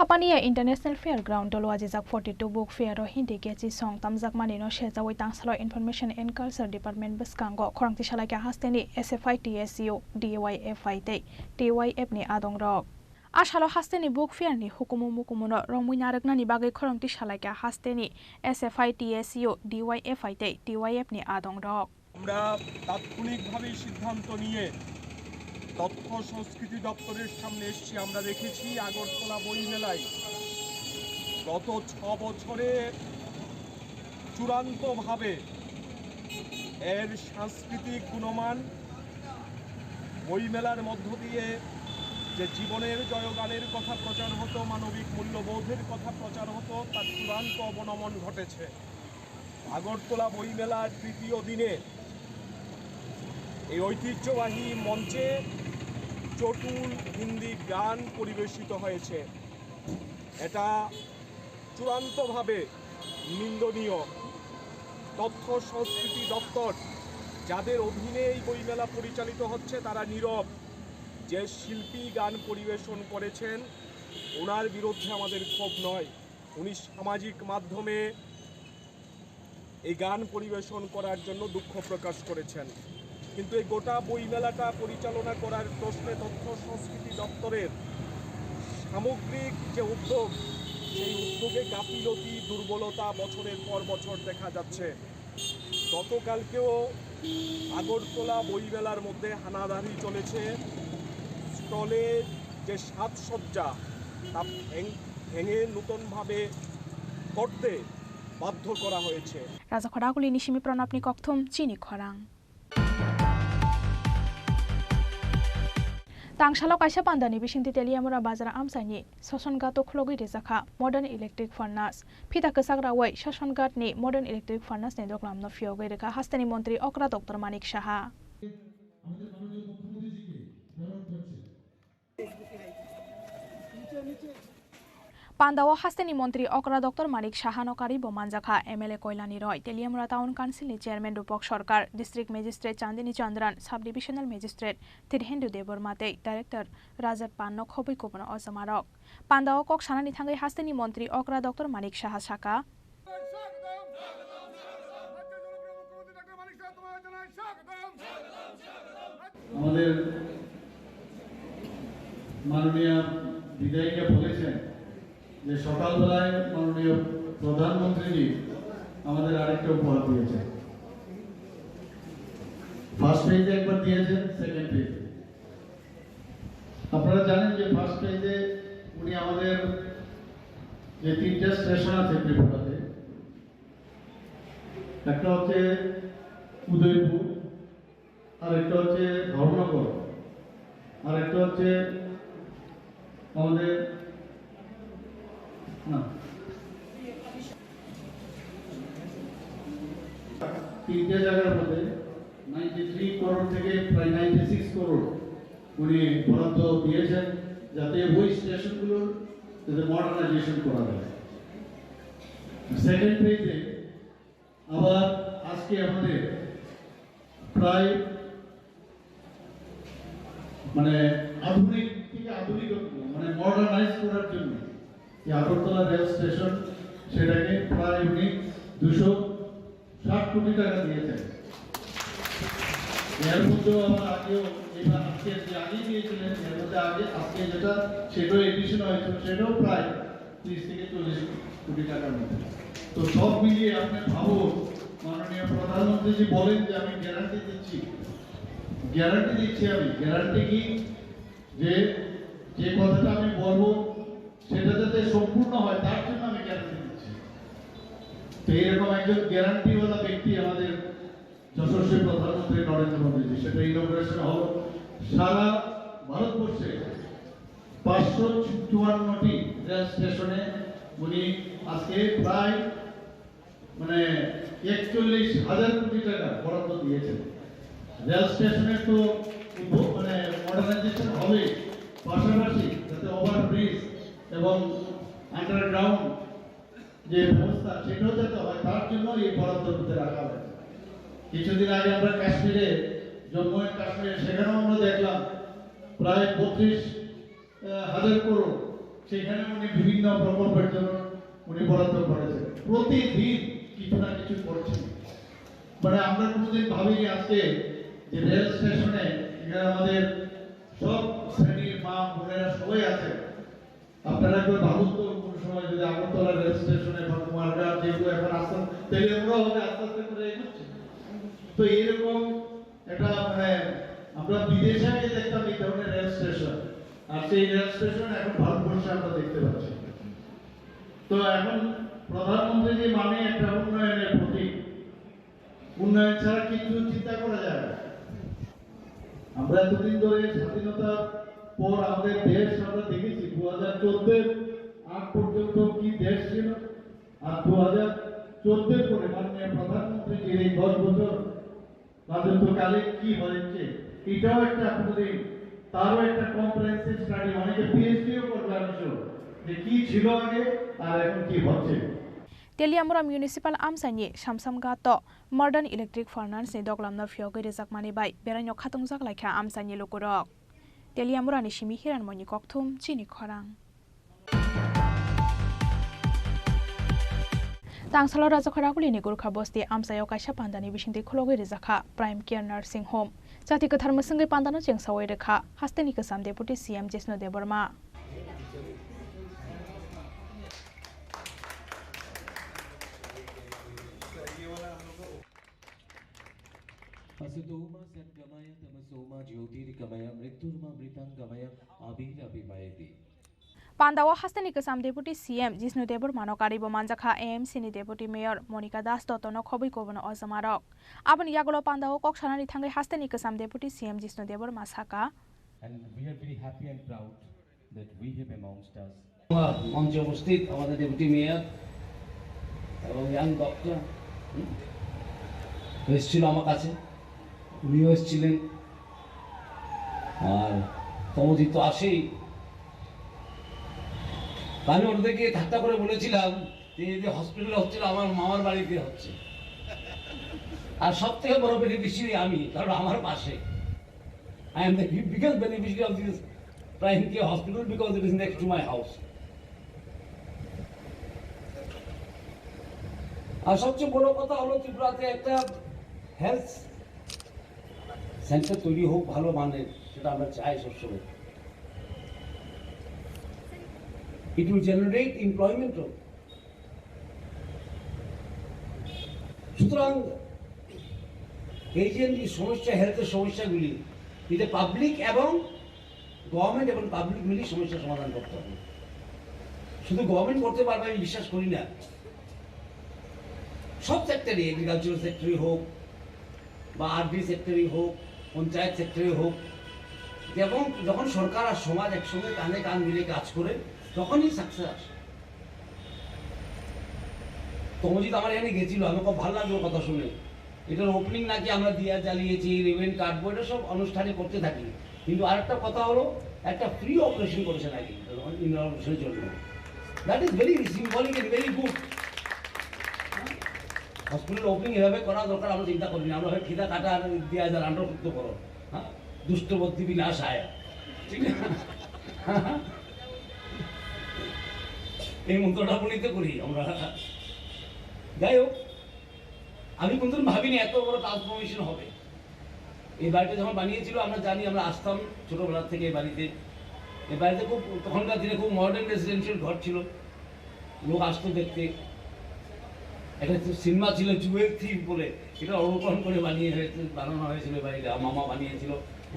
Hapania International Fairground dolo ajak 42 book fair ro hindi gechi song tamjak manino shejawai tangsalo Information and Culture Department beskango khorangti salaka hasteni SFITSU DYFI te TYF ni adong rok asalo hasteni book fair ni hukumu mukumuno rongmui naraknani bagai khorangti salaka hasteni SFITSU DYFI te TYF ni adong rok আমরা তাৎক্ষণিকভাবে সিদ্ধান্ত নিয়ে তথ্য সংস্কৃতি দপ্তরের সামনে এসেছি আমরা দেখেছি আগরতলা বইমেলায় গত 6 বছরে চূড়ান্তভাবে এর সাংস্কৃতিক গুণমান বইমেলার মধ্য দিয়ে যে জীবনের জয়গানের কথা প্রচার হতো মানবিক মূল্যবোধের কথা প্রচার হতো তার চূড়ান্ত অবনমন ঘটেছে আগরতলা বইমেলার তৃতীয় দিনে এই ঐতিহ্যবাহী মঞ্চে চটুল হিন্দি গান পরিবেশিত হয়েছে এটা চূড়ান্তভাবে নিন্দনীয় তথ্য সংস্কৃতি দপ্তর যাদের অধীনে এই বইমেলা পরিচালিত হচ্ছে তারা নীরব যে শিল্পী গান পরিবেশন করেছেন ওনার বিরুদ্ধে আমাদের ক্ষোভ নয় উনি সামাজিক মাধ্যমে এই গান পরিবেশন করার জন্য দুঃখ প্রকাশ করেছেন কিন্তু এই গোটা বইমেলাটা পরিচালনা করার প্রশ্নে তথ্য সংস্কৃতি দপ্তরের সামগ্রিক যে উদ্যোগ সেই উদ্যোগে গাফিলতি দুর্বলতা বছরের পর বছর দেখা যাচ্ছে গতকালকেও আগরতলা বইমেলার মধ্যে হানাদারি চলেছে স্টলে যে সাজসজ্জা তা ভেঙে নতুনভাবে করতে বাধ্য করা হয়েছে রাজা খরাগুলি নিশিমি প্রণবনি ককথুম চিনি খরাং Tangsalo kaisa pandani bisinti teliamura bazara amsani Sosongat okhlogi rezakha modern electric furnace phita kasagra wai Sosongat ni modern electric furnace ne doklam no fiogai rekha hastani মন্ত্রী অকরা ডক্টর মানিক সাহা পান্দাও হাস্তেনি মন্ত্রী অকরা ডক্টর মানিক সাহানকারী বোমানজাখা MLA Kalyani Roy Teliamura town council chairman Rupak Sarkar district magistrate Chandini Chandran sub divisional magistrate থিরহেন্দু দেবরমাতে ডাইরেক্টর রাজাত পান্ন খবই কোপন অসমারক পান্দাও কক সানানি থাঙ্গাই হাস্তেনি মন্ত্রী অকরা ডক্টর মানিক সাহা শাখা আমাদের মাননীয় বিধায়িকা বলেছেন যে সকালবেলায় মাননীয় প্রধানমন্ত্রীজি আমাদের আরেকটা উপহার দিয়েছেন। ফার্স্ট পেজে একবার দিয়েছেন, সেকেন্ড পেজে। আপনারা জানেন যে ফার্স্ট পেজে উনি আমাদের যে 3টে স্টেশন আছে ত্রিপুরাতে, একটা হচ্ছে উদয়পুর, আর একটা হচ্ছে ধর্মনগর, আর একটা হচ্ছে আমাদের না 3টে জায়গার মধ্যে 93 করোড় থেকে প্রায় 96 করোড় উনি বরাদ্দ দিয়েছেন, যাতে ওই স্টেশনগুলোর যাতে মডার্নাইজেশন করা যায়। সেকেন্ড পেজে আবার আজকে আমাদের প্রায় মানে আধুনিক থেকে আধুনিক মানে মডার্নাইজ করার জন্য যে আগরতলা রেল স্টেশন, সেটাকে প্রায় উনি 260 কোটি টাকা দিয়েছেন। এর মধ্যেও আমরা আগেও এবার আজকে যে আগে দিয়েছিলেন, এর মধ্যে আজকে যেটা সেটাও এডিশন হয়েছিল, সেটাও প্রায় 30 থেকে 40 কোটি টাকার মধ্যে। তো সব মিলিয়ে আপনি ভাবুন, মাননীয় প্রধানমন্ত্রী জি বলেন যে আমি গ্যারান্টি দিচ্ছি, আমি গ্যারান্টি কি, যে কথাটা আমি বলবো সেটা যাতে সম্পূর্ণ হয়, তার জন্য আমি গ্যারান্টি দিচ্ছি। তো এইরকম একজন গ্যারান্টিওয়ালা ব্যক্তি আমাদের যশস্বী প্রধানমন্ত্রী নরেন্দ্র মোদীজি। সেটা ইনগ্রেশন হলো সারা ভারতবর্ষে 554টি রেল স্টেশনে উনি আজকে প্রায় মানে 41,000 কোটি টাকা বরাদ্দ দিয়েছেন। রেল স্টেশনের তো মানে মডার্নাইজেশন হবে, পাশাপাশি যাতে ওভারব্রিজ এবং আন্ডারগ্রাউন্ড যে ব্যবস্থা সেটাও যাতে হয়, তার জন্য এই বরাদ্দের মধ্যে রাখা হয়েছে। কিছুদিন আগে আমরা কাশ্মীরে, জম্মু এন্ড কাশ্মীরে, সেখানেও আমরা দেখলাম প্রায় 32,000 করোড় সেখানে উনি বিভিন্ন প্রকল্পের জন্য উনি বরাদ্দ করেছেন। প্রতিদিন কিছু না কিছু করছেন। মানে আমরা কোনোদিন ভাবিনি আজকে যে রেল স্টেশনে এখানে আমাদের সব শ্রেণীর মা বোনেরা সবাই আছে। আপনারা কেউ ভাবুন তো কোন সময় যদি আগরতলা রেল স্টেশনে বা কুমারঘাট যেগুলো এখন আস্তে তেলে ওরাও হবে আস্তে আস্তে করে এগোচ্ছে। তো এরকম একটা মানে আমরা বিদেশে আগে দেখতাম এই ধরনের রেল স্টেশন, আর সেই রেল স্টেশন এখন ভারতবর্ষে আমরা দেখতে পাচ্ছি। তো এখন প্রধানমন্ত্রী যে মানে একটা উন্নয়নের প্রতীক, উন্নয়ন ছাড়া কিছু চিন্তা করা যায় না। আমরা এতদিন ধরে স্বাধীনতার পর আমাদের দেশ আমরা দেখেছি 2014 আগ পর্যন্ত কি দেশ ছিল, আর 2014 পরে মাননীয় প্রধানমন্ত্রী যে এই 10 বছর রাজত্বকালে কি হয়েছে, এটাও একটা আপনাদের তারও একটা কম্প্রিহেনসিভ স্টাডি, অনেকে পিএইচডিও করবে আমি শিওর, যে কি ছিল আগে আর এখন কি হচ্ছে। Teliamura Municipal Amsani Shamsamga to Modern Electric Furnace ni doglamna fioge rezak mani bai beranyo khatungjak laikha Amsani lokurok. Teliamura ni shimi hiran moni kokthum Chini Khorang. Tangsalo Rajakhoraguli ni Gurkha Bosti Amsayo kaisa pandani bisingti khologe rezakha Prime Care Nursing Home. Jati kathar musungai pandano chengsawai rekha hasteni kasam Deputy CM Jesno Deborma. असुतोमा सद्गमय तमसोमा ज्योतिर्गमय मृत्युर्मा मृतांगमय आविर्भावयति Pandawa hasteni kasam Deputy CM Jesno Deborma no karibo manjakha AMC ni Deputy Mayor Monica Das Totono khoboi kobono ojamarok. Aboni yagolo Pandawa koksanani thangai hasteni kasam Deputy CM Jesno Deborma saka. And we are very happy and proud that we have amongst us মঞ্চে উপস্থিত আমাদের ডেপুটি মেয়র এবং ইয়াং ডক্টর এসেছিল আমার কাছে, উনিও এসেছিলেন, আর কমজিৎ তো আসেই। আমি ওদেরকে ঠাট্টা করে বলেছিলাম যে হসপিটালে হচ্ছিল আমার মামার বাড়িতে হচ্ছে, আর সব থেকে বড় বেনিফিশিয়ারি আমি, কারণ আমার পাশে। I am the biggest beneficiary of this Prime Care Hospital because it is next to my house. আর সবচেয়ে বড় কথা হলো ত্রিপুরাতে একটা হেলথ সেন্টার তৈরি হোক ভালো মানের, সেটা আমরা চাই সবসময়। It will generate employment. সুতরাং এই যে সমস্যা, হেলথের সমস্যাগুলি, এটা পাবলিক এবং গভর্নমেন্ট এবং পাবলিক মিলে সমস্যার সমাধান করতে হবে। শুধু গভর্নমেন্ট করতে পারবে আমি বিশ্বাস করি না। সব সেক্টরে, এগ্রিকালচার সেক্টরে হোক বা আরডি সেক্টরে হোক, পঞ্চায়েত সেক্টরে হোক, এবং যখন সরকার আর সমাজ একসঙ্গে কাঁধে কাঁধ মিলে কাজ করে তখনই সাকসেস আসে। তমজিৎ আমার এখানে গেছিল, আমার খুব ভালো লাগলো কথা শুনে। এটার ওপেনিং নাকি আমরা দিয়া জ্বালিয়েছি, রিবেন কাটবো, এটা সব অনুষ্ঠানে করতে থাকি। কিন্তু আরেকটা কথা হলো, একটা ফ্রি অপারেশন করেছে নাকি ইনগ্রেশনের জন্য। That is very symbolic and very good. Hospital opening এভাবে করা দরকার, আমরা চিন্তা করি না। আমরা ফিতা কাটা আর দেওয়া যায় আন্ডারভুক্ত করো, হ্যাঁ, দুষ্টবুদ্ধি বিনাশ আয়, ঠিক না? এই মন্ত্রটা বলিতে করি আমরা। যাই হোক, আমি কোনদিন ভাবিনি এত বড় ট্রান্সফরমেশন হবে। এই বাড়িটা যখন বানিয়েছিল আমরা জানি, আমরা আসতাম ছোটবেলা থেকে এই বাড়িতে। এই বাড়িতে খুব তখনকার দিনে খুব মডার্ন রেসিডেন্সিয়াল ঘর ছিল, লোক আসতো দেখতে। একটা সিনেমা ছিল জুয়েল থিপ বলে, এটা অনুকরণ করে বানানো হয়েছিল এই বাড়িটা, মামা বানিয়েছিল।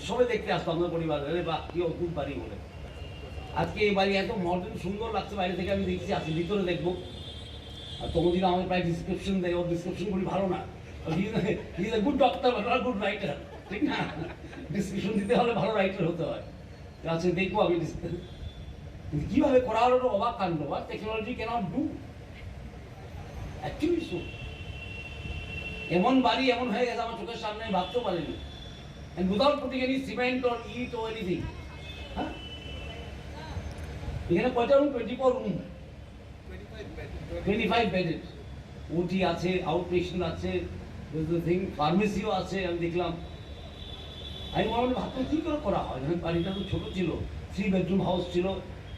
সবাই দেখতে আসতো আমাদের পরিবার, বা কি অদ্ভুত বাড়ি বলে। আজকে এই বাড়ি এত মডার্ন সুন্দর লাগছে বাইরে থেকে, আমি দেখছি, আসি ভিতরে দেখবো। আর তোমাদের আমাকে প্রায় ডিসক্রিপশন দেয়, ওর ডিসক্রিপশনগুলি ভালো না। He is a good doctor but not good writer, ঠিক না? ডিসক্রিপশন দিতে হলে ভালো রাইটার হতে হয়। আচ্ছা দেখবো আমি কিভাবে করা হলো, অবাক কাণ্ড। বা technology cannot do actually so. এমন বাড়ি এমন হয়ে গেছে আমার চোখের সামনে, আমি ভাবতেও পারিনি। and without putting any cement or heat or anything. হ্যাঁ, এখানে কয়টা রুম? 24 room, 25 bedded. ওটি আছে, আউট পেশেন্ট আছে, ফার্মেসিও আছে। আমি দেখলাম, আমি মনে মনে ভাবতাম কী করে করা হয়। বাড়িটা তো ছোটো ছিল, 3 বেডরুম হাউস ছিল,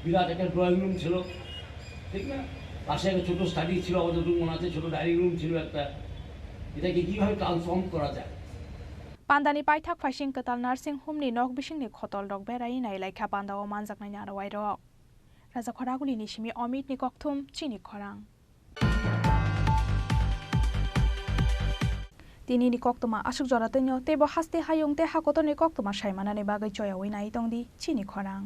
বিরাট একটা ড্রয়িং রুম ছিল, ঠিক না? পাশে একটা ছোটো স্টাডি ছিল, আমাদের রুম মনে আছে, ছোটো ডাইনিং রুম ছিল একটা। এটাকে কীভাবে ট্রান্সফর্ম করা যায়? Pandani Paitak Fashing Katal Nursing Home ni Nok Bishing ni Khotol Dog Berai Nai Lai Kapanda o Manzak Nai Nara Wai Rok. Raza Khoraguli ni Shimi Omit ni Koktum Chini Khorang. Tini ni Koktuma Ashuk Joratenyo Tebo Haste Hayung Te Hakoto ni Koktuma Shaimana ni Bagai Choya Wina Itong di Chini Khorang.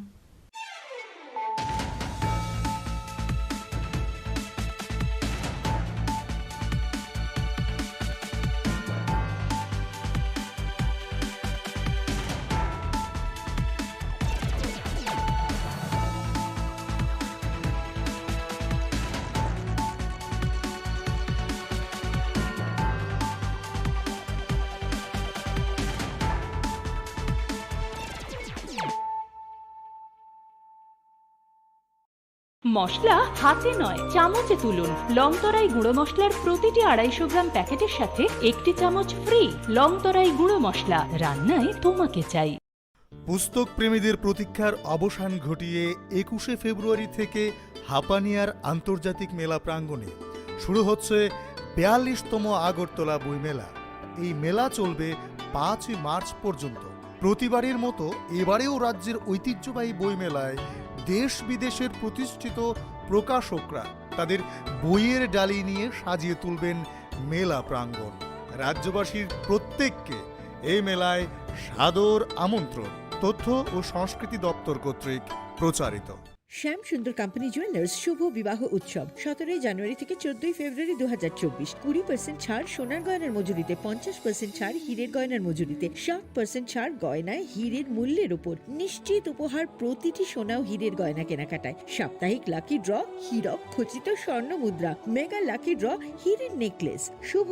মশলা হাতে নয় চামচে তুলুন। লংতরাই গুঁড়ো মশলার প্রতিটি 250 গ্রাম প্যাকেটের সাথে 1টি চামচ ফ্রি। লংতরাই গুঁড়ো মশলা, রান্নায় তোমাকে চাই। পুস্তক প্রেমীদের প্রতীক্ষার অবসান ঘটিয়ে 21শে ফেব্রুয়ারি থেকে হাপানিয়ার আন্তর্জাতিক মেলা প্রাঙ্গণে শুরু হচ্ছে 42তম আগরতলা বইমেলা। এই মেলা চলবে 5 মার্চ পর্যন্ত। প্রতিবারের মতো এবারেও রাজ্যের ঐতিহ্যবাহী বইমেলায় দেশ বিদেশের প্রতিষ্ঠিত প্রকাশকরা তাদের বইয়ের ডালি নিয়ে সাজিয়ে তুলবেন মেলা প্রাঙ্গণ। রাজ্যবাসীর প্রত্যেককে এই মেলায় সাদর আমন্ত্রণ। তথ্য ও সংস্কৃতি দপ্তর কর্তৃক প্রচারিত। শ্যাম সুন্দর কোম্পানি জুয়েলার্স শুভ বিবাহ উৎসব 17 জানুয়ারি থেকে 14 ফেব্রুয়ারি 2024। 20% ছাড় সোনার গয়নার মজুরিতে, 50% ছাড় হীরের গয়নার মজুরিতে, 60% ছাড় গয়নায় হীরের মূল্যের উপর। নিশ্চিত উপহার প্রতিটি সোনা ও হীরের গয়না কেনাকাটায়। সাপ্তাহিক লাকি ড্র, হীরক খচিত স্বর্ণ মুদ্রা, মেগা লাকি ড্র, হীরের নেকলেস। শুভ